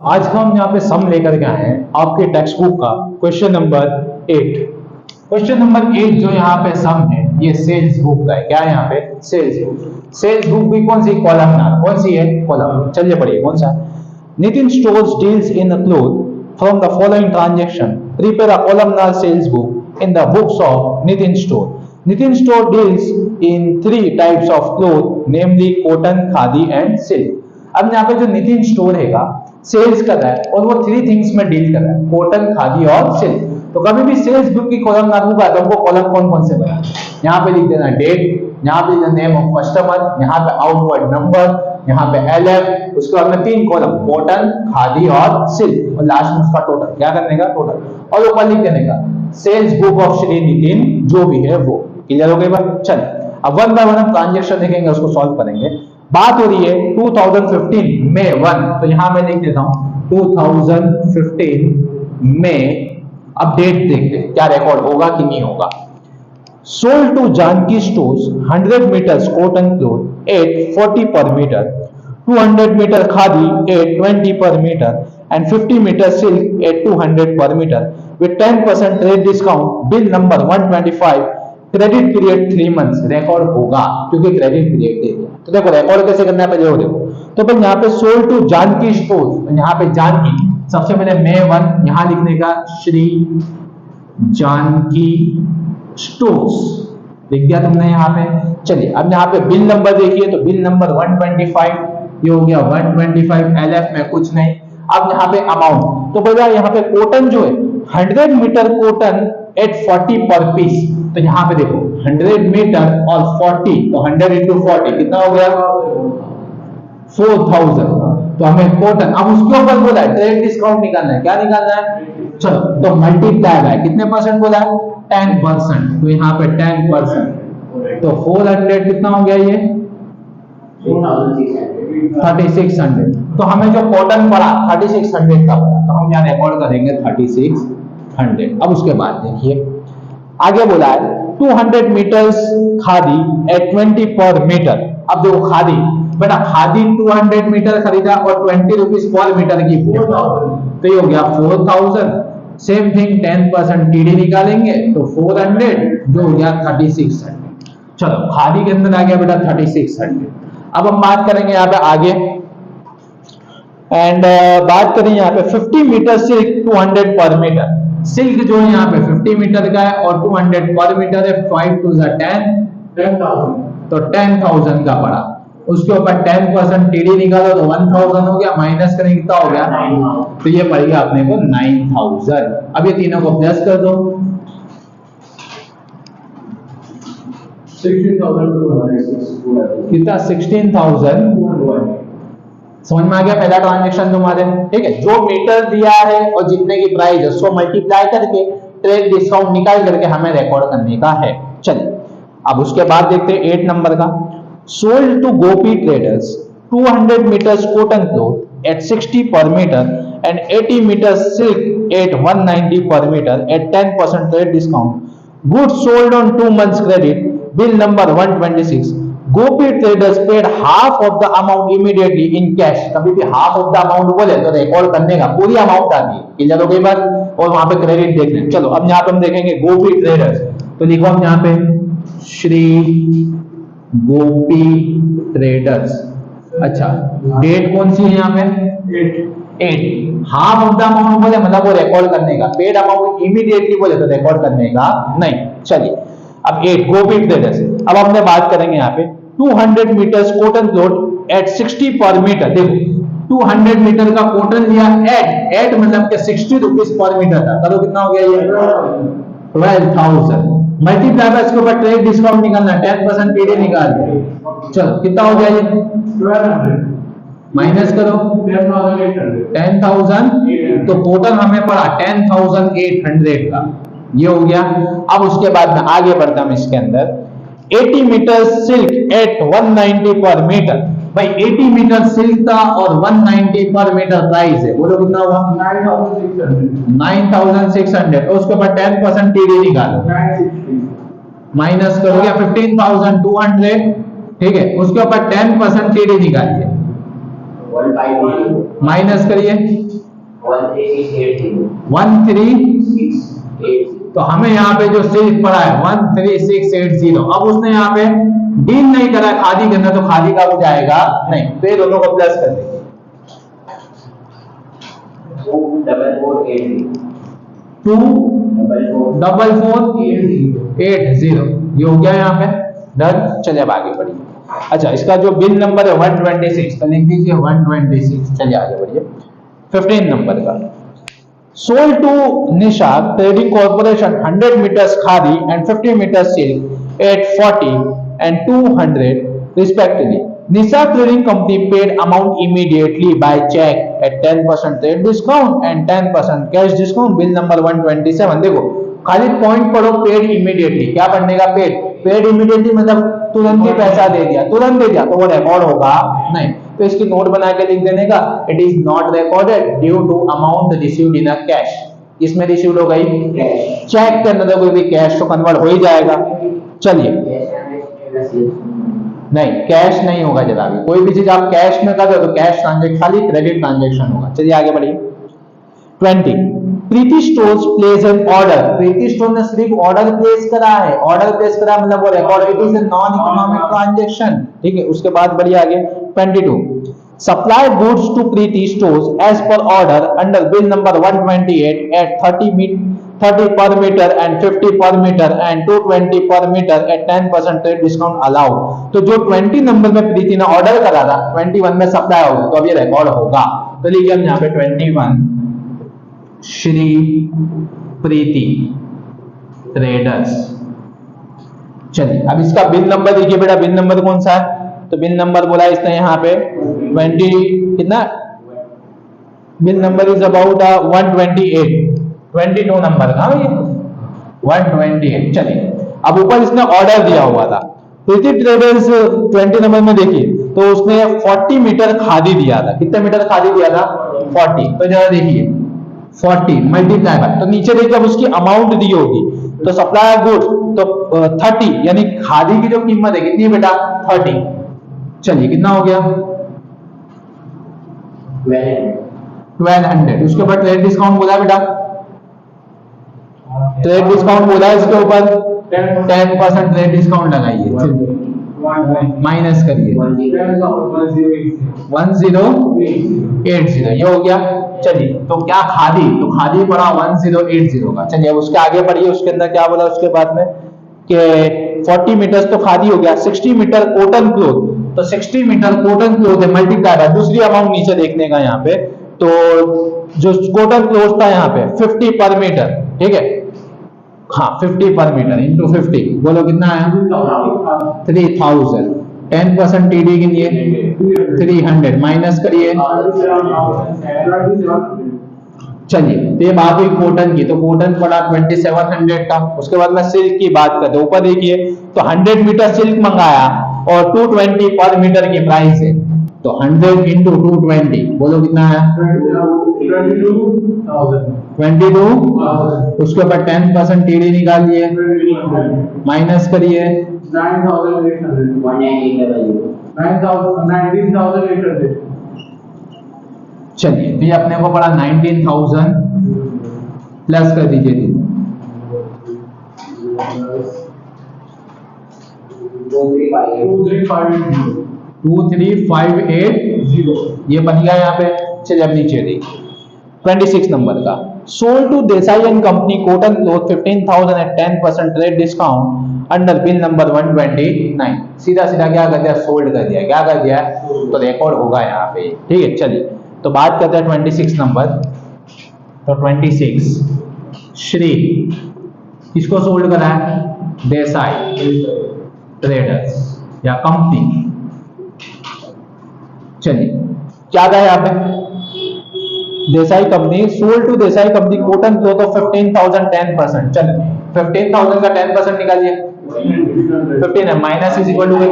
आज हम यहाँ पे सम लेकर के आए हैं आपके टेक्स्ट बुक का क्वेश्चन नंबर 8। क्वेश्चन नंबर 8 जो यहाँ पे सम है ये सेल्स बुक का है। क्या है यहाँ पे? Sales book. सेल्स बुक भी कौन सी? कॉलमनार। कौन सी है? कॉलम। चलिए पढ़िए कौन सा है। Nitin stores deals in a cloth from the following transaction, prepare a columnar sales book in the books of Nitin store. Nitin store deals in 3 types of cloth namely cotton, khadi and silk. अब यहाँ पे जो नितिन स्टोर हैगा सेल्स कर रहा है और वो 3 थिंग्स में डील कर रहा है, कॉटन, खादी और सिल्क। तो कभी भी सेल्स बुक की कॉलम ना होगा तो हमको कॉलम कौन कौन से बनाना, यहाँ पे लिख देना डेट, यहाँ पे लिख नेम ऑफ कस्टमर, यहाँ पे आउटवर्ड नंबर, यहाँ पे LF, उसके बाद में 3 कॉलम कॉटन, खादी और सिल्क, और लास्ट में उसका टोटल क्या करने का? टोटल। और ऊपर लिख देने का sales book of Shri Nitin जो भी है वो। क्लियर हो गई बात? चलिए अब वन बाय वन हम ट्रांजेक्शन देखेंगे, उसको सॉल्व करेंगे। बात हो रही है 2015 में 1, तो यहां मैं लिख देता हूं 2015 में। अब डेट देखते हैं क्या रिकॉर्ड होगा कि नहीं होगा। Sold to Janki stores 100 metres cotton cloth at 40 per metre, 200 metre khadi at 20 per metre and 50 metre silk at 200 per metre with 10% trade discount. Bill number 125, credit period 3 months. Record होगा क्योंकि क्रेडिट पीरियड दे दिया। तो देखो record कैसे करना है पहले वो देखो। तो फिर यहाँ पे सोल्ड टू जानकी स्टोर्स, यहाँ पे जानकी सबसे पहले मे 1 यहाँ लिखने का श्री जानकी स्टोर्स लिख दिया तुमने यहाँ पे। चलिए अब यहाँ पे बिल नंबर देखिए तो बिल नंबर 125 ये हो गया 125, LF में कुछ नहीं। अब यहाँ पे अमाउंट तो भैया यहाँ पे कॉटन जो है 100 मीटर कॉटन एट 40 पर पीस। तो यहाँ पे देखो 100 मीटर और 40 तो 100 into 40 कितना हो गया? 4000। तो हमें कॉटन, अब उसके ऊपर बोला है ट्रेड डिस्काउंट निकालना है। क्या निकालना है? चलो तो मल्टीप्लाई है, कितने परसेंट बोला है? 10%। तो यहाँ पे 10%, तो 400 कितना हो गया? ये 3600। तो हमें जो कॉटन पड़ा 3600 का पड़ा, तो हम यहाँ रिकॉर्ड करेंगे 3600। अब उसके बाद देखिए आगे बोला है 200 metres khadi at 20 per metre. अब देखो खादी बेटा, खादी 200 मीटर खरीदा और 20 रुपीज पर मीटर की, तो ये हो गया 4000। सेम थिंग 10% टीडी निकालेंगे तो 400 जो हो गया 3600। चलो खादी के अंदर आ गया बेटा 3600। अब हम बात करेंगे यहाँ पे आगे एंड बात करें यहाँ पे 50 metre silk 200 per metre. Silk जो है यहाँ पे 50 मीटर का है और 200 पर मीटर है। 5 to 10,000, तो 10,000 का पड़ा। उसके ऊपर 10% टीडी निकालो तो 1000 हो गया, माइनस करें कितना हो गया? तो ये पड़ गया अपने को 9000। अब ये तीनों को प्लस कर दो 16,000 कितना? 16,000। समझ में आ गया पहला ट्रांजेक्शन तुम्हारे? ठीक है, जो मीटर दिया है और जितने की प्राइस है उसको मल्टीप्लाई करके ट्रेड डिस्काउंट निकाल करके हमें रिकॉर्ड करने का है। चलिए अब उसके बाद देखते हैं 8 नंबर का। Sold to Gopi traders 200 metres cotton cloth at 60 per metre and 80 metre silk at 190 per metre at 10% trade discount. Goods sold on 2 months credit. Bill number 126, Gopi traders paid half of the amount immediately in cash. कभी भी half of the amount बोले तो record करने का पूरी amount आती है। Clear हो गई बात? और वहां पे क्रेडिट देख लें। चलो अब यहाँ पे हम देखेंगे गोपी ट्रेडर्स, तो लिखो हम यहाँ पे श्री गोपी ट्रेडर्स। अच्छा डेट कौन सी है यहाँ पे? 8। हाफ ऑफ द अमाउंट बोले मतलब वो रिकॉर्ड करने का, पेड अमाउंट इमीडिएटली बोले तो रिकॉर्ड करने का नहीं। चलिए अब 8 गोपी ट्रेडर्स। अब हमने बात करेंगे यहाँ पे 200 metres cotton cloth at 60 per metre. देखो 200 मीटर का कॉटन लिया एट मतलब के 60 रुपीज पर मीटर था। करो कितना हो गया ये? 12,000। मल्टीप्लाई बाय इसके ऊपर ट्रेड डिस्काउंट निकालना, 10% टीडी निकाल दो। चलो कितना हो गया ये? 1200 माइनस करो 10,000। तो टोटल हमें पड़ा 10,800 का, ये हो गया। अब उसके बाद में आगे बढ़ता हम इसके अंदर 80 metre silk at 190 per metre. भाई 80 मीटर सिल्क था और 190 पर मीटर प्राइस है, बोलो कितना हुआ? 9,600। और उसके बाद 10% टीडी निकालो, माइनस करो क्या? 15,200। ठीक है, उसके ऊपर 10% टीडी निकालिए माइनस करिए 13680। तो हमें यहाँ पे जो सेल पड़ा है 13680, अब उसने यहाँ पे डील नहीं करा, खादी करना, तो खादी का कुछ आएगा नहीं, तो ये दोनों को प्लस कर दीजिए। 24480 ये हो गया यहाँ पे डन। चलिए अब आगे बढ़िए। अच्छा, इसका जो बिल नंबर है 126, तो लिख दीजिए 126। चलिए आगे बढ़िए। 15 नंबर का, sold to Nisha Trading Corporation 100 meters khadi and 50 meters silk at 40 and 200 respectively. Nisha Trading Company paid amount immediately by check at 10% trade discount and 10% cash discount. Bill number 127। देखो खाली पॉइंट पढ़ो, paid immediately. क्या पढ़ने का? Paid immediately मतलब तुरंत ही पैसा दे दिया, तुरंत दे दिया, तो वो रिकॉर्ड होगा नहीं। तो इसकी नोट बना के लिख देने का, it is not recorded due to amount received in a cash. इसमें रिसीव्ड हो गई कैश, चेक के अंदर कोई भी कैश तो कन्वर्ट हो ही जाएगा। चलिए नहीं, कैश नहीं होगा जरा भी, कोई भी चीज आप कैश में कर रहे हो तो कैश ट्रांजैक्शन, खाली क्रेडिट ट्रांजैक्शन होगा। चलिए आगे बढ़िए। 20 Preeti stores place an order. Preeti store ने सिर्फ ऑर्डर प्लेस करा है, ऑर्डर प्लेस करा मतलब वो record, it is a non economic transaction. ठीक है, उसके बाद बढ़िए आगे। 22 supply goods to Preeti stores as per order under bill number 128 at 30 per meter and 50 per meter and 220 per meter at 10% trade discount allowed। तो जो 20 नंबर में प्रीति ने ऑर्डर करा था 21 में सप्लाई होगा, तो अब ये रिकॉर्ड होगा। तो लिखिए हम यहाँ पे 21 श्री प्रीति ट्रेडर्स। चलिए अब इसका बिल नंबर देखिए बेटा, बिल नंबर कौन सा है? तो बिल नंबर बोला इसने यहाँ पे 20 कितना, bill number is about 128, 22 number का ये 128। चलिए अब ऊपर इसने ऑर्डर दिया हुआ था प्रीति ट्रेडर्स 20 नंबर में, देखिए तो उसने 40 मीटर खादी दिया था। कितने मीटर खादी दिया था? 40। तो जरा देखिए 40 मल्टीप्लाई बाय, तो नीचे देखिए अब उसकी अमाउंट दी होगी, तो सप्लाई गुड्स तो 30, यानी खादी की जो कीमत है कितनी है बेटा? 30। चलिए कितना हो गया? 1200। उसके ऊपर ट्रेड डिस्काउंट बोला बेटा, ट्रेड डिस्काउंट बोला है इसके ऊपर 10% ट्रेड डिस्काउंट लगाइए, माइनस करिए 1080, ये हो गया। चलिए तो क्या खादी, तो खादी पड़ा 1080 का। चलिए अब उसके आगे बढ़िए, उसके अंदर क्या बोला उसके बाद में कि 40 मीटर तो खादी हो गया, 60 मीटर कॉटन क्लोथ, तो 60 मीटर कॉटन क्लोथ है मल्टीप्लाई बाय, दूसरी अमाउंट नीचे देखने का यहाँ पे, तो जो कॉटन क्लोथ था यहाँ पे 50 पर मीटर, ठीक है, हाँ 50 पर मीटर इंटू 50, बोलो कितना आया? 3000। 10% टीडी के लिए 300 माइनस करिए। चलिए तो ये बात हुई कॉटन की, तो कॉटन पड़ा 2700 का। उसके बाद में सिल्क की बात करते हैं, ऊपर देखिए तो 100 मीटर सिल्क मंगाया और 220 पर मीटर की प्राइस है, तो 100 इंटू 220 बोलो कितना है? 22। उसके ऊपर 10% टीडी निकालिए, माइनस करिए 19,800। चलिए तो ये अपने को पड़ा 19,000 प्लस कर दीजिए 23,580, ये बन गया यहाँ पे। चलिए अब नीचे देखिए 26 नंबर का, sold to Desai and company cotton cloth 15,000 at 10% trade discount under bill number 129। सीधा सीधा क्या कर दिया? सोल्ड कर दिया। क्या कर दिया? तो रिकॉर्ड होगा यहाँ पे। ठीक है, चलिए तो बात करते हैं 26 नंबर। तो 26 श्री किसको सोल्ड करा है? देसाई ट्रेडर्स या कंपनी। चलिए क्या था यहाँ पे? Desai company sold to Desai company cotton cloth of 15,000 10%। चलिए 15,000 का 10% निकालिए, 15 है, माइनस इज इक्वल टू हैं,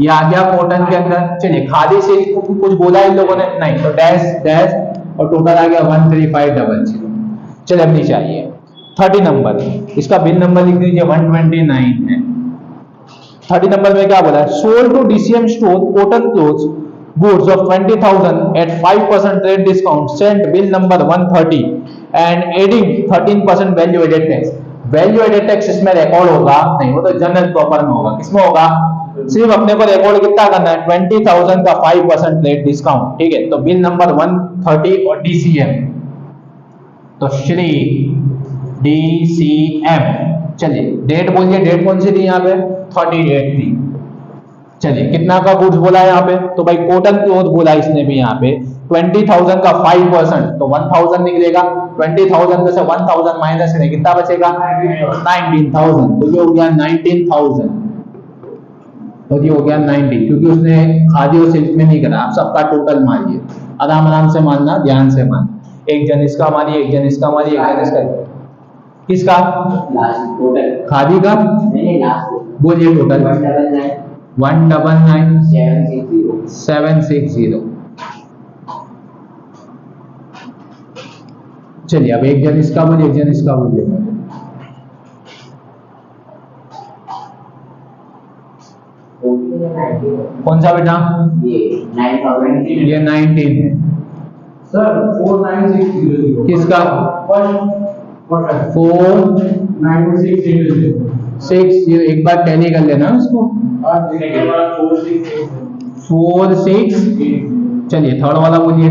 ये आ गया कॉटन के अंदर। चलिए खादी से कुछ बोला इन लोगों ने नहीं, तो डैश डैश और टोटल आ गया 13500। चलिए अब नीचे आइए 30 नंबर, इसका बिल नंबर लिख दीजिए 129 है। 30 नंबर में क्या बोला है, sold to DCM store cotton clothes goods of 20,000 at 5% rate discount, sent bill number 130 and adding 13% value added tax. Value added tax इसमें रिकॉर्ड होगा नहीं, वो तो जनरल प्रॉपर में होगा। किसमें होगा, सिर्फ अपने को रिकॉर्ड कितना करना है, 20,000 का 5% रेट डिस्काउंट, ठीक है। तो बिल नंबर 130 और डीसीएम, तो श्री डीसीएम। चलिए डेट बोलिए, डेट कौन सी थी यहाँ पे, 30 डेट थी। चलिए कितना का गुड्स बोला है यहाँ पे, तो भाई कॉटन क्लॉथ बोला इसने भी यहाँ पे 20,000 का 5%, तो 1,000 निकलेगा। 20,000 में से 1,000 माइनस करें, कितना बचेगा, 19,000। तो ये हो गया 19,000, तो ये हो गया 90, क्योंकि उसने खादी और सिल्क में नहीं करा। आप सबका टोटल मारिए, आराम आराम से मानना, ध्यान से मानना। एक जन इसका मारिए, एक जन इसका मारिए, एक जन इसका, किसका, खादी का, बोलिए टोटल 199,760। चलिए अब एक जन इसका बोलिए, एक जन इसका बोलिए। कौन सा बेटा, ये 19 है सर, 49600 किसका, 49600। एक बार टैली कर लेना उसको, 46। चलिए थर्ड वाला बोलिए,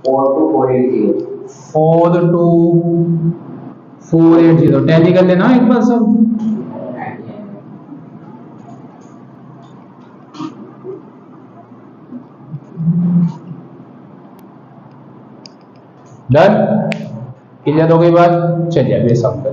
42480। टैली कर लेना एक बार सब। डन, क्लियर हो गई बात। चलिए अब ये सब कर